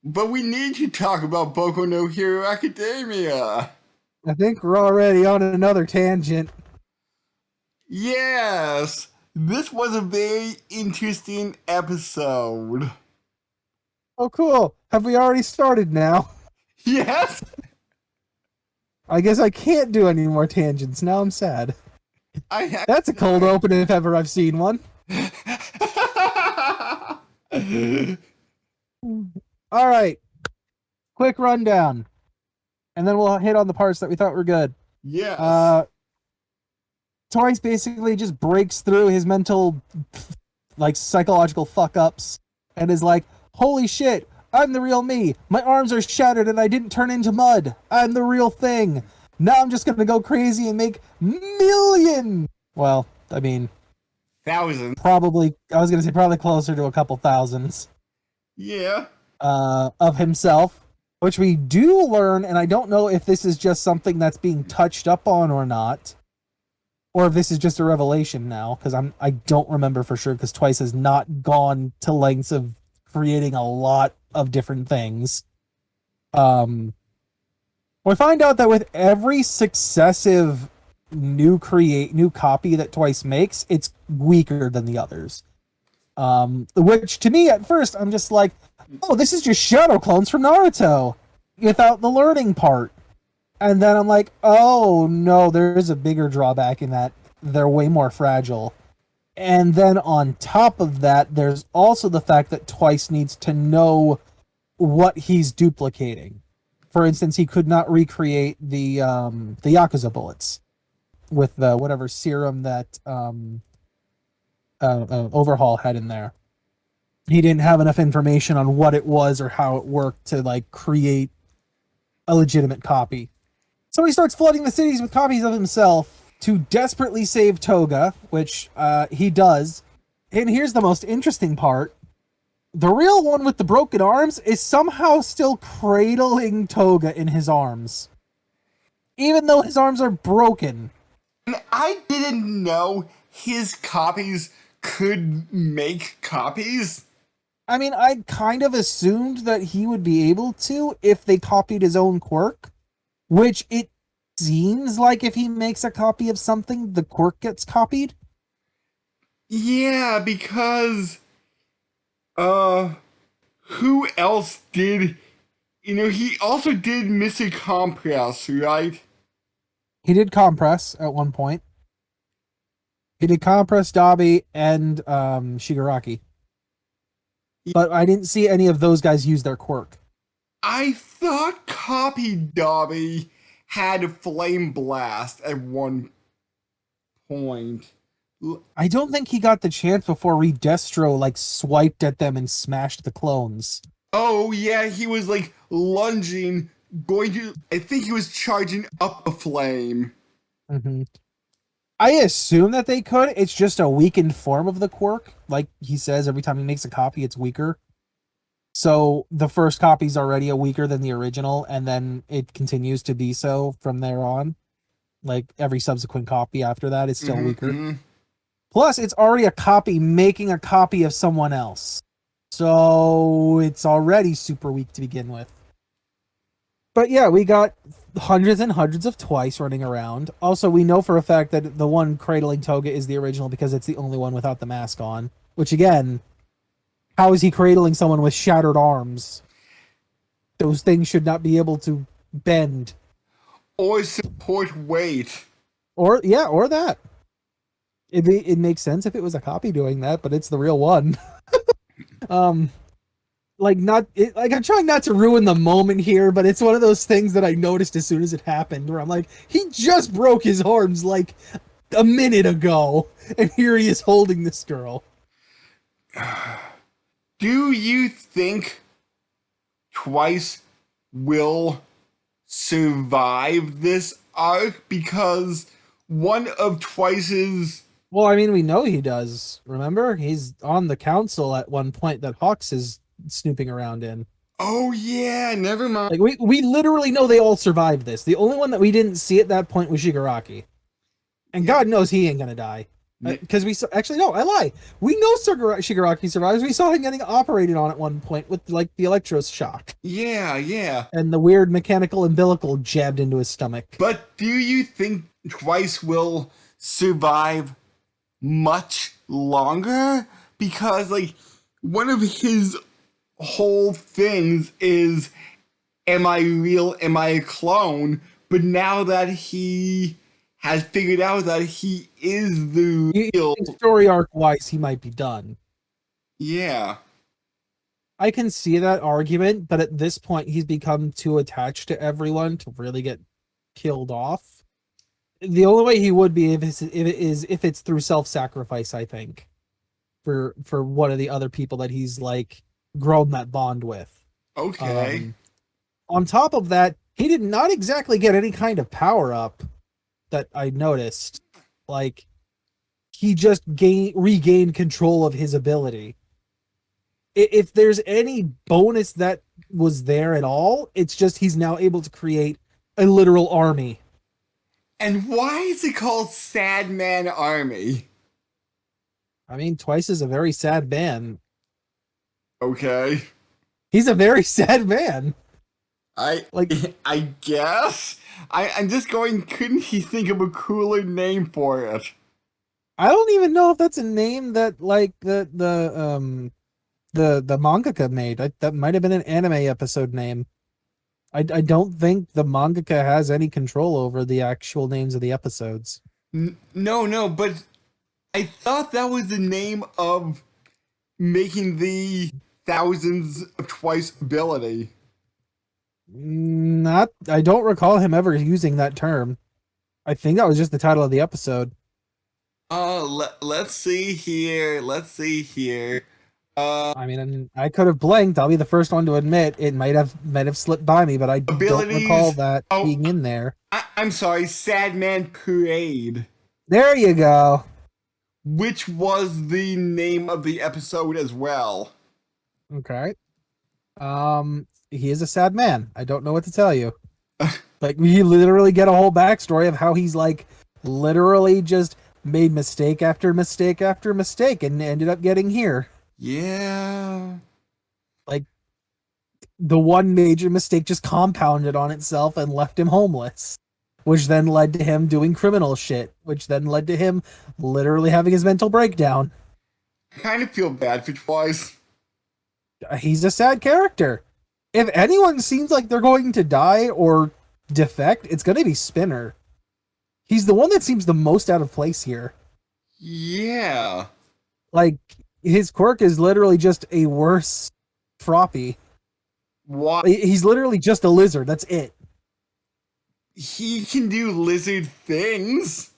But we need to talk about Boku no Hero Academia. I think we're already on another tangent. Yes, this was a very interesting episode. Oh, cool. Have we already started now? Yes? I guess I can't do any more tangents. Now I'm sad. I have That's a cold to open if ever I've seen one. die. All right. Quick rundown. And then we'll hit on the parts that we thought were good. Yes. Uh, Twice basically just breaks through his mental, like, psychological fuck ups and is like, holy shit, I'm the real me. My arms are shattered and I didn't turn into mud. I'm the real thing. Now I'm just gonna go crazy and make million. Well, I mean, Thousand. probably, I was gonna say probably closer to a couple thousands Yeah. of himself, which we do learn, and I don't know if this is just something that's being touched up on or not, or if this is just a revelation now, because I don't remember for sure, because Twice has not gone to lengths of creating a lot of different things. We find out that with every successive new copy that Twice makes, it's weaker than the others. Which to me at first I'm just like, oh, this is just shadow clones from Naruto without the learning part. And then I'm like, oh no, there is a bigger drawback in that they're way more fragile. And then on top of that, there's also the fact that Twice needs to know what he's duplicating. For instance, he could not recreate the Yakuza bullets with the whatever serum that Overhaul had in there. He didn't have enough information on what it was or how it worked to like create a legitimate copy. So he starts flooding the cities with copies of himself to desperately save Toga, which he does. And here's the most interesting part. The real one with the broken arms is somehow still cradling Toga in his arms. Even though his arms are broken. And I didn't know his copies could make copies. I mean, I kind of assumed that he would be able to if they copied his own quirk, which it seems like if he makes a copy of something, the quirk gets copied. Yeah, because uh who else did he also did Mr. Compress, right? He did compress at one point. He did compress Dabi and Shigaraki. But I didn't see any of those guys use their quirk. I thought Copy Dobby had Flame Blast at one point. I don't think he got the chance before Redestro like swiped at them and smashed the clones. Oh yeah, he was like lunging, going to. I think he was charging up a flame. Mm-hmm. I assume that they could. It's just a weakened form of the quirk. Like he says, every time he makes a copy, it's weaker. So the first copy's already a weaker than the original, and then it continues to be so from there on. Like every subsequent copy after that is still weaker. Mm-hmm. Plus, it's already a copy making a copy of someone else. So it's already super weak to begin with. But yeah, we got hundreds and hundreds of Twice running around. Also, we know for a fact that the one cradling Toga is the original because it's the only one without the mask on. Which again, how is he cradling someone with shattered arms? Those things should not be able to bend. Or support weight. Or that. It makes sense if it was a copy doing that, but it's the real one. um I'm trying not to ruin the moment here, but it's one of those things that I noticed as soon as it happened where I'm like, he just broke his arms like a minute ago, and here he is holding this girl. Do you think Twice will survive this arc? Because one of Twice's. Well, I mean, we know he does. Remember? He's on the council at one point that Hawks is snooping around in. Oh yeah, never mind. Like we literally know they all survived this. The only one that we didn't see at that point was Shigaraki. And Yeah. God knows he ain't gonna die. Because we saw, actually no, I lie. We know Shigaraki survives. We saw him getting operated on at one point with like the electroshock Yeah, yeah. and the weird mechanical umbilical jabbed into his stomach. But do you think Twice will survive much longer? Because, like, one of his whole things is, am I real? Am I a clone? But now that he has figured out that he is the You real. think story arc wise, he might be done. Yeah. I can see that argument, but at this point, he's become too attached to everyone to really get killed off. The only way he would be if it's through self-sacrifice, I think, for one of the other people that he's like grown that bond with. Okay. On top of that, he did not exactly get any kind of power up that I noticed. Like he just regained control of his ability. If there's any bonus that was there at all, it's just he's now able to create a literal army. And why is it called Sad Man Army? I mean, Twice is a very sad man. Okay. He's a very sad man. I guess. I'm just going, couldn't he think of a cooler name for it? I don't even know if that's a name that like the mangaka made. That might have been an anime episode name. I don't think the mangaka has any control over the actual names of the episodes. No, but I thought that was the name of making the thousands of Twice ability. I don't recall him ever using that term. I think that was just the title of the episode. Let's see here. I mean, I could have blanked. I'll be the first one to admit it might have slipped by me, but I don't recall that being in there. I'm sorry, Sad Man Parade. There you go. Which was the name of the episode as well. Okay. He is a sad man. I don't know what to tell you. Like, we literally get a whole backstory of how he's like literally just made mistake after mistake after mistake and ended up getting here. Yeah. Like, the one major mistake just compounded on itself and left him homeless, which then led to him doing criminal shit, which then led to him literally having his mental breakdown. I kind of feel bad for Twice. He's a sad character. If anyone seems like they're going to die or defect, it's going to be Spinner. He's the one that seems the most out of place here. Yeah. Like, his quirk is literally just a worse Froppy. What? He's literally just a lizard. That's it. He can do lizard things.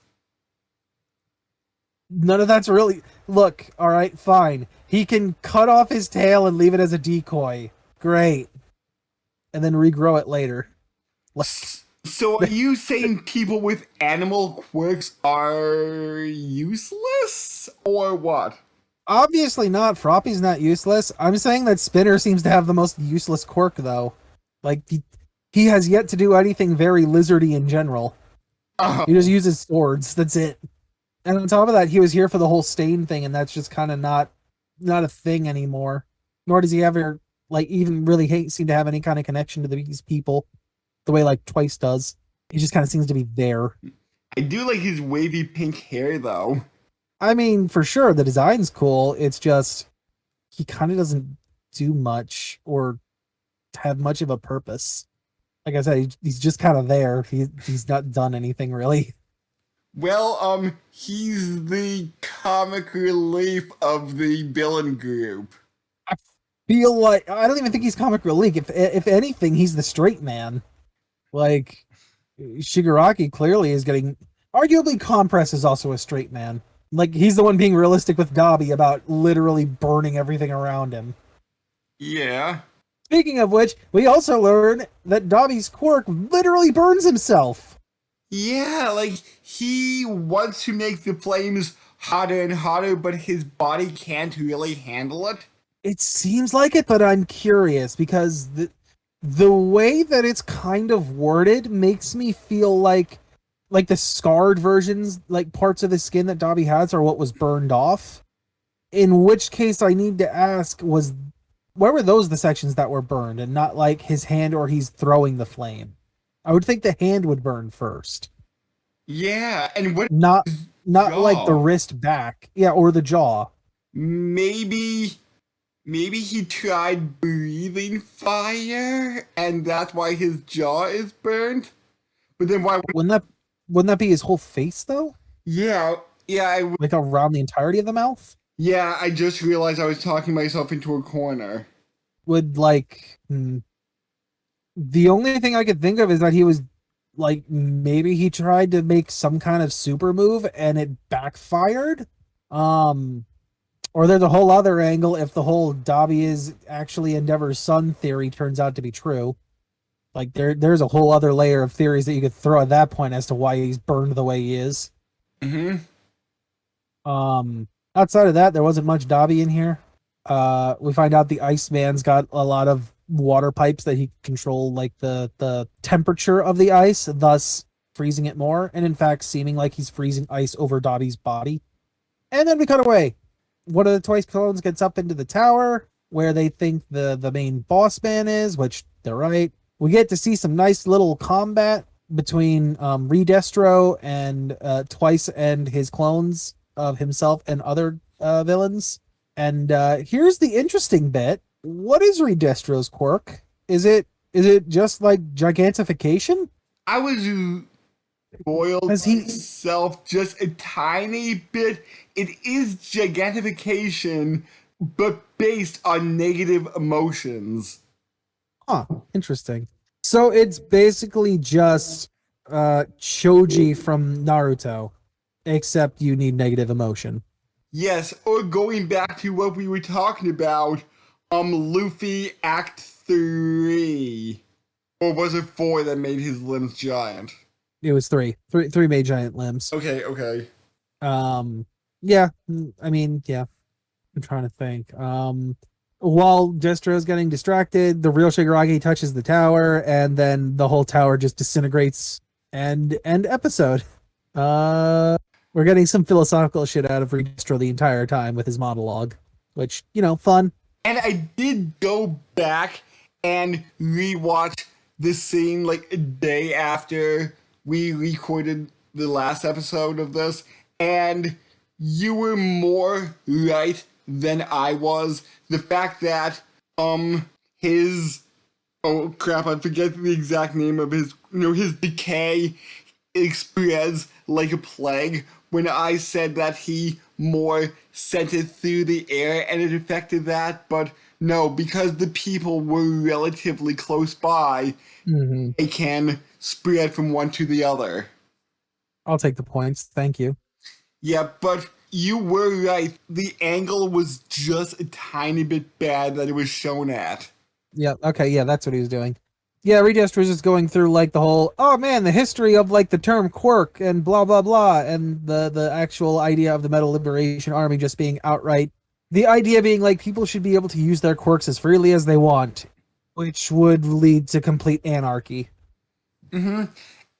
None of that's really... Look, alright, fine. He can cut off his tail and leave it as a decoy. Great. And then regrow it later. Like, so are you saying people with animal quirks are useless? Or what? obviously not. Froppy's not useless. I'm saying that Spinner seems to have the most useless quirk, though. Like, he has yet to do anything very lizardy in general. He just uses swords. That's it. And on top of that, he was here for the whole stain thing, and that's just kind of not a thing anymore. Nor does he ever, like, even really seem to have any kind of connection to these people the way, like, Twice does. He just kind of seems to be there. I do like his wavy pink hair, though. I mean, for sure, the design's cool. It's just, he kind of doesn't do much or have much of a purpose. Like I said, he's just kind of there. He's not done anything, really. Well, he's the comic relief of the villain group. I feel like, I don't even think he's comic relief. If anything, he's the straight man. Like, Shigaraki clearly is getting... Arguably, Compress is also a straight man. Like, he's the one being realistic with Dabi about literally burning everything around him. Yeah. Speaking of which, we also learn that Dabi's quirk literally burns himself. Yeah, like, he wants to make the flames hotter and hotter, but his body can't really handle it. It seems like it, but I'm curious, because the way that it's kind of worded makes me feel like like the scarred versions, like parts of his skin that Dobby has are what was burned off. In which case I need to ask, was where were those the sections that were burned and not like his hand or he's throwing the flame? I would think the hand would burn first. Yeah, and what Not not like the jaw? wrist back. Yeah, or the jaw. Maybe maybe he tried breathing fire and that's why his jaw is burned? But then why would Wouldn't that be his whole face though? yeah, yeah, Like around the entirety of the mouth? yeah, I just realized I was talking myself into a corner. Would like the only thing I could think of is that he was like maybe he tried to make some kind of super move and it backfired. Um or there's a whole other angle if the whole Dobby is actually Endeavor's son theory turns out to be true. Like there's a whole other layer of theories that you could throw at that point as to why he's burned the way he is. Mm-hmm. Outside of that, there wasn't much Dobby in here. We find out the Iceman's got a lot of water pipes that he can control, like the temperature of the ice, thus freezing it more, and in fact, seeming like he's freezing ice over Dobby's body. And then we cut away. One of the Twice clones gets up into the tower where they think the main boss man is, which they're right. We get to see some nice little combat between Redestro and Twice and his clones of himself and other villains. And here's the interesting bit. What is Redestro's quirk? Is it just like gigantification? I was spoiled Has he myself just a tiny bit. It is gigantification, but based on negative emotions. Huh, interesting. So it's basically just Choji from Naruto, except you need negative emotion. Yes, or going back to what we were talking about, Luffy Act 3. Or was it 4 that made his limbs giant? It was three made giant limbs. Okay, okay. Yeah, I mean, yeah. I'm trying to think. While Destro's getting distracted, the real Shigaraki touches the tower, and then the whole tower just disintegrates and end episode. We're getting some philosophical shit out of Redestro the entire time with his monologue, which, fun. And I did go back and rewatch the scene like a day after we recorded the last episode of this, and you were more right than I was. The fact that his oh crap, I forget the exact name of his decay spreads like a plague. When I said that he more sent it through the air and it affected that, but no, because the people were relatively close by, Mm-hmm. they can spread from one to the other. I'll take the points. Thank you. Yeah, but you were right. The angle was just a tiny bit bad that it was shown at. Yeah. Okay. Yeah, that's what he was doing. Yeah, Redestro was just going through like the whole, oh man, the history of like the term quirk and blah blah blah, and the actual idea of the Metal Liberation Army just being outright, the idea being like people should be able to use their quirks as freely as they want, which would lead to complete anarchy. Mm-hmm.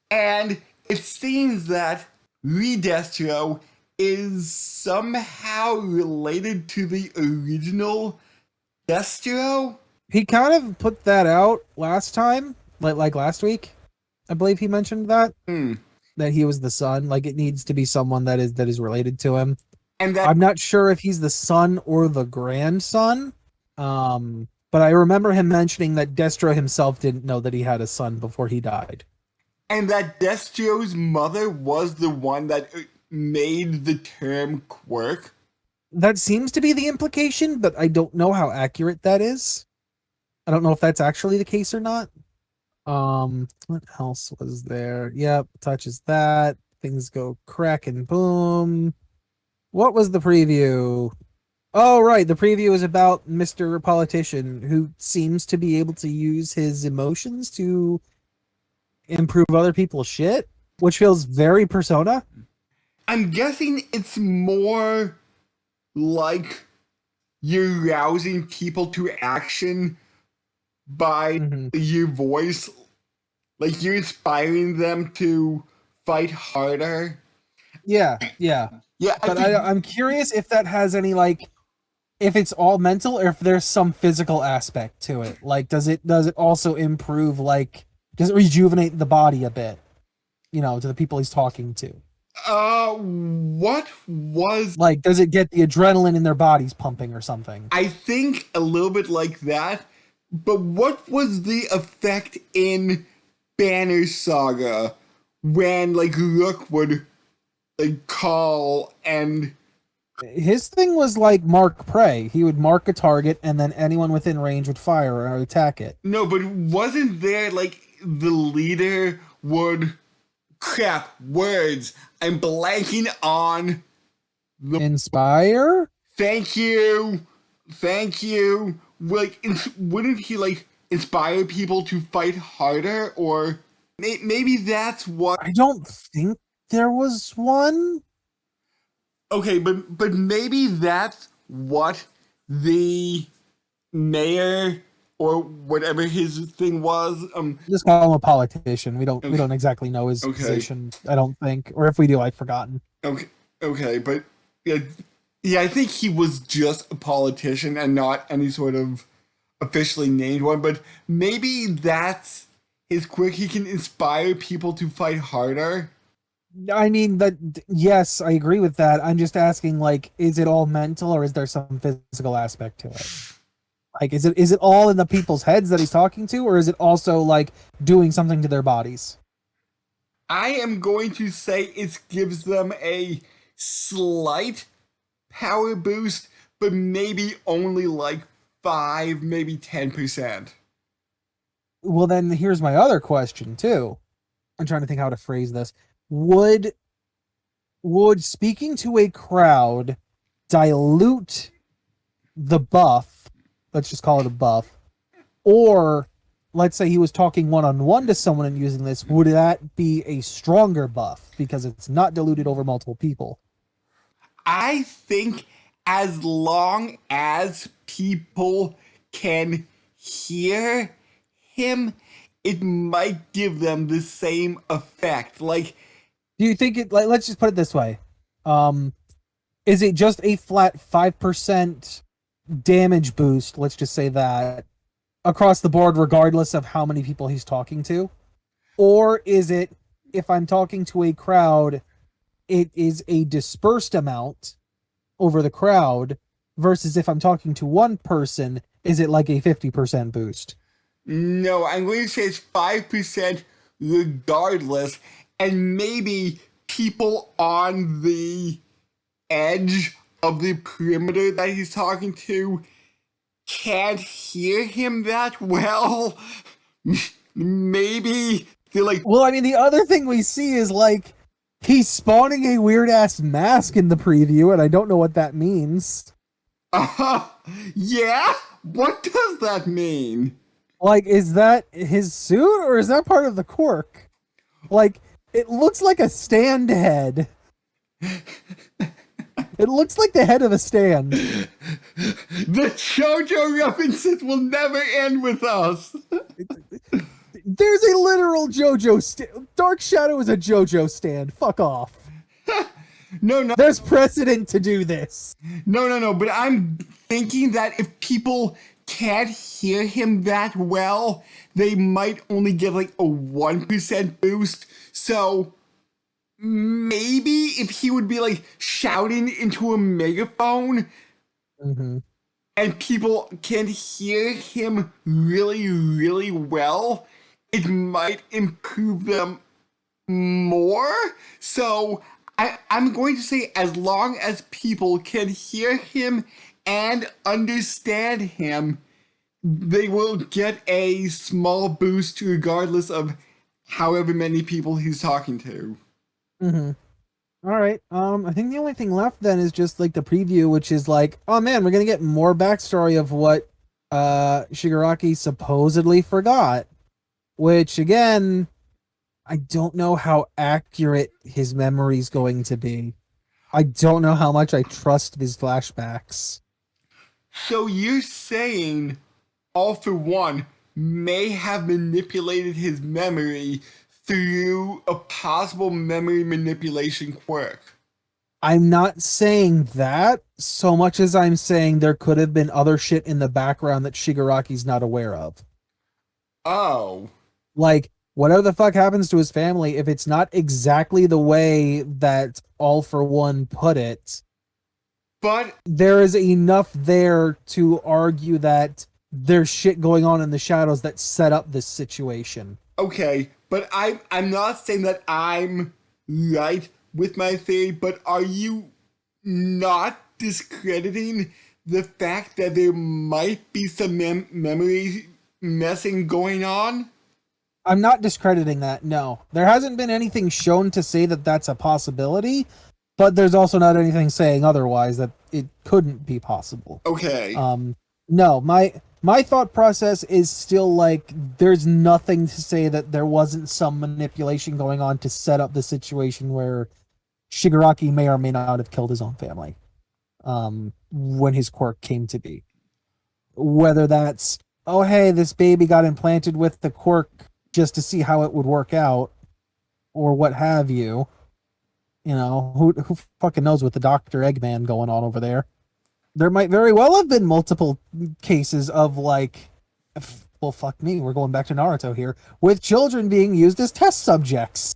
And it seems that Redestro is somehow related to the original Destro. He kind of put that out last time, like last week. I believe he mentioned that Hmm. that he was the son. Like it needs to be someone that is related to him. And that I'm not sure if he's the son or the grandson. But I remember him mentioning that Destro himself didn't know that he had a son before he died. and that Destro's mother was the one that made the term quirk. That seems to be the implication, but I don't know how accurate that is. I don't know if that's actually the case or not. What else was there? Yep, touches that. Things go crack and boom. What was the preview? Oh, right. The preview is about Mr. Politician, who seems to be able to use his emotions to improve other people's shit, which feels very Persona. I'm guessing it's more like you're rousing people to action by Mm-hmm. your voice. Like you're inspiring them to fight harder. Yeah, yeah. Yeah, I But think I'm curious if that has any like if it's all mental or if there's some physical aspect to it. Like does it also improve like does it rejuvenate the body a bit, you know, to the people he's talking to? what was Like does it get the adrenaline in their bodies pumping or something? I think a little bit like that, but what was the effect in Banner Saga when like Rook would like call and His thing was like mark prey. He would mark a target and then anyone within range would fire or attack it. no, but wasn't there like the leader would crap words? I'm blanking on the Inspire? thank you, thank you. Like, wouldn't he like inspire people to fight harder, or maybe that's what? I don't think there was one. Okay, but maybe that's what the mayor or whatever his thing was. Just call him a politician. We Okay, don't exactly know his okay, position, I don't think. Or if we do, I've forgotten. okay, okay, but yeah, yeah, I think he was just a politician and not any sort of officially named one. But maybe that's his quirk. He can inspire people to fight harder. I mean that yes, I agree with that. I'm just asking like is it all mental or is there some physical aspect to it? Like is it all in the people's heads that he's talking to or is it also like doing something to their bodies? I am going to say it gives them a slight power boost, but maybe only like 5, maybe 10%. Well then here's my other question too. I'm trying to think how to phrase this. Would speaking to a crowd dilute the buff? Let's just call it a buff. Or let's say he was talking one on one to someone and using this, would that be a stronger buff because it's not diluted over multiple people? I think as long as people can hear him, it might give them the same effect. Like, Do you think it like let's just put it this way. Um is it just a flat 5% damage boost, let's just say that, across the board regardless of how many people he's talking to? Or is it if I'm talking to a crowd, it is a dispersed amount over the crowd versus if I'm talking to one person, is it like a 50% boost? no, I'm going to say it's 5% regardless, and maybe people on the edge of the perimeter that he's talking to can't hear him that well. Maybe they're like, Well, I mean, the other thing we see is like he's spawning a weird ass mask in the preview, and I don't know what that means. uh, yeah? What does that mean? Like, is that his suit or is that part of the quirk? Like, it looks like a stand head. It looks like the head of a stand. The JoJo references will never end with us. There's a literal JoJo stand. Dark Shadow is a JoJo stand. Fuck off. No, no, There's precedent to do this. no. But I'm thinking that if people can't hear him that well, they might only get like a 1% boost. So maybe if he would be like shouting into a megaphone Mm-hmm. and people can hear him really, really well, it might improve them more. So I'm going to say as long as people can hear him and understand him, they will get a small boost regardless of however many people he's talking to. Mm-hmm. All right. I think the only thing left then is just like the preview, which is like, oh man, we're gonna get more backstory of what Shigaraki supposedly forgot. Which again, I don't know how accurate his memory's going to be. I don't know how much I trust his flashbacks. So you're saying All for One may have manipulated his memory through a possible memory manipulation quirk. I'm not saying that so much as I'm saying there could have been other shit in the background that Shigaraki's not aware of. Oh. Like, whatever the fuck happens to his family, if it's not exactly the way that All for One put it, But there is enough there to argue that there's shit going on in the shadows that set up this situation. okay, but I'm not saying that I'm right with my theory, but are you not discrediting the fact that there might be some memory messing going on? I'm not discrediting that, no. There hasn't been anything shown to say that that's a possibility, but there's also not anything saying otherwise that it couldn't be possible. Okay. No, my thought process is still like there's nothing to say that there wasn't some manipulation going on to set up the situation where Shigaraki may or may not have killed his own family when his quirk came to be. Whether that's, oh hey, this baby got implanted with the quirk just to see how it would work out, or what have you. You know, who fucking knows with the Dr. Eggman going on over there. There might very well have been multiple cases of like, well, fuck me, we're going back to Naruto here, with children being used as test subjects.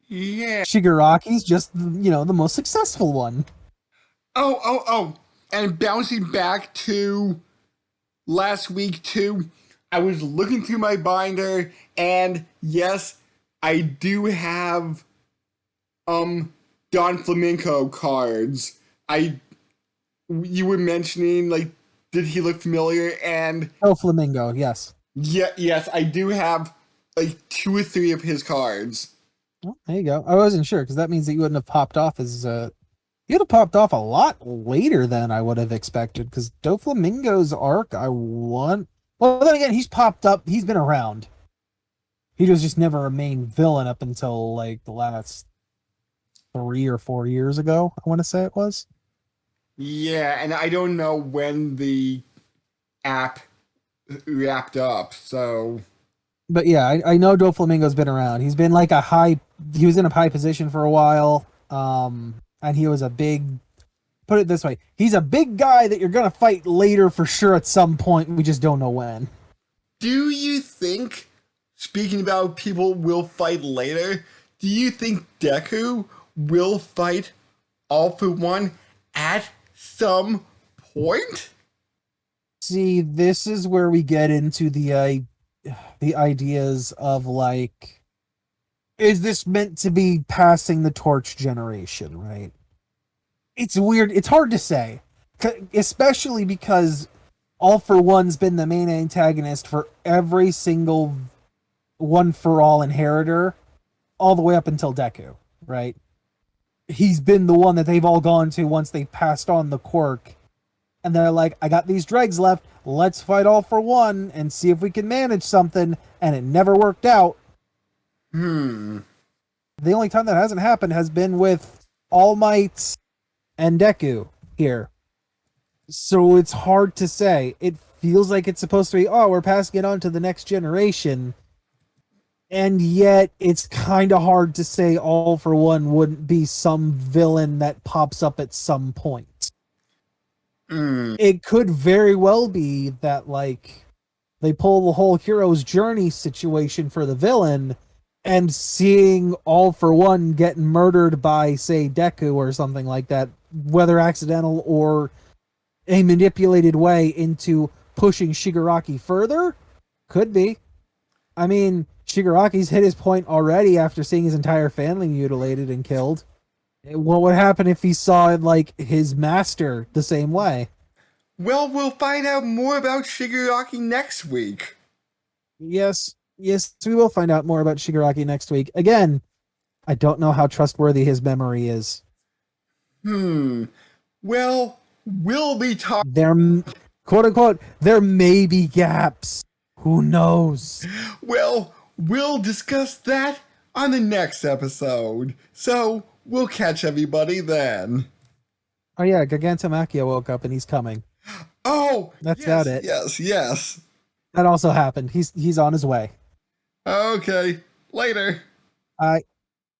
Yeah. Shigaraki's just, you know, the most successful one. Oh. And bouncing back to last week too, I was looking through my binder, and yes, I do have Don Flamenco cards. You were mentioning, like, did he look familiar? And Oh, Flamingo, yes. yeah, yes, I do have like 2 or 3 of his cards. Well, there you go. I wasn't sure because that means that you wouldn't have popped off as you'd have popped off a lot later than I would have expected. Because Doflamingo's arc, I want. Well, then again, he's popped up. He's been around. He was just never a main villain up until like the last 3 or 4 years ago. I want to say it was. Yeah, and I don't know when the app wrapped up, so But yeah, I know Doflamingo's been around. He's been like he was in a high position for a while. And he was a big, put it this way, he's a big guy that you're gonna fight later for sure at some point. We just don't know when. do you think, speaking about people will fight later, do you think Deku will fight All for One at some point? See, this is where we get into the ideas of like, is this meant to be passing the torch generation, right? It's weird. It's hard to say, especially because All for One's been the main antagonist for every single One for All inheritor, all the way up until Deku, right? He's been the one that they've all gone to once they passed on the quirk. And they're like, I got these dregs left. Let's fight All for One and see if we can manage something. And it never worked out. Hmm. The only time that hasn't happened has been with All Might and Deku here. So it's hard to say. It feels like it's supposed to be, oh, we're passing it on to the next generation. And yet it's kind of hard to say All for One wouldn't be some villain that pops up at some point. It could very well be that, like, they pull the whole hero's journey situation for the villain, and seeing All for One get murdered by, say, Deku or something like that, whether accidental or a manipulated way into pushing Shigaraki further, could be. I mean, Shigaraki's hit his point already after seeing his entire family mutilated and killed. What would happen if he saw, like, his master the same way? Well, we'll find out more about Shigaraki next week. Yes, we will find out more about Shigaraki next week. Again, I don't know how trustworthy his memory is. Well, we'll be talking. There, quote unquote, there may be gaps. Who knows? Well, we'll discuss that on the next episode. So, we'll catch everybody then. Oh yeah, Gigantomachia woke up and he's coming. Oh, That's yes, about it. Yes. That also happened. He's on his way. Okay. Later. I